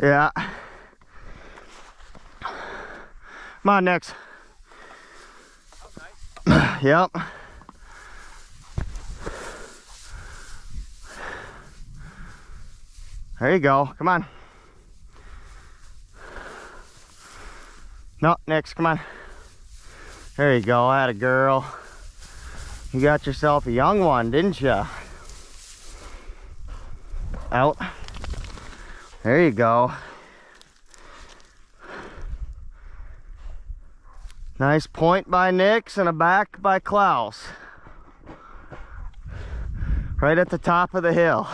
Yeah. Come on, Nix. Yep. There you go. Come on. No, Nix, come on. There you go. Atta girl. You got yourself a young one, didn't you? Out. There you go. Nice point by Nix and a back by Klaus. Right at the top of the hill.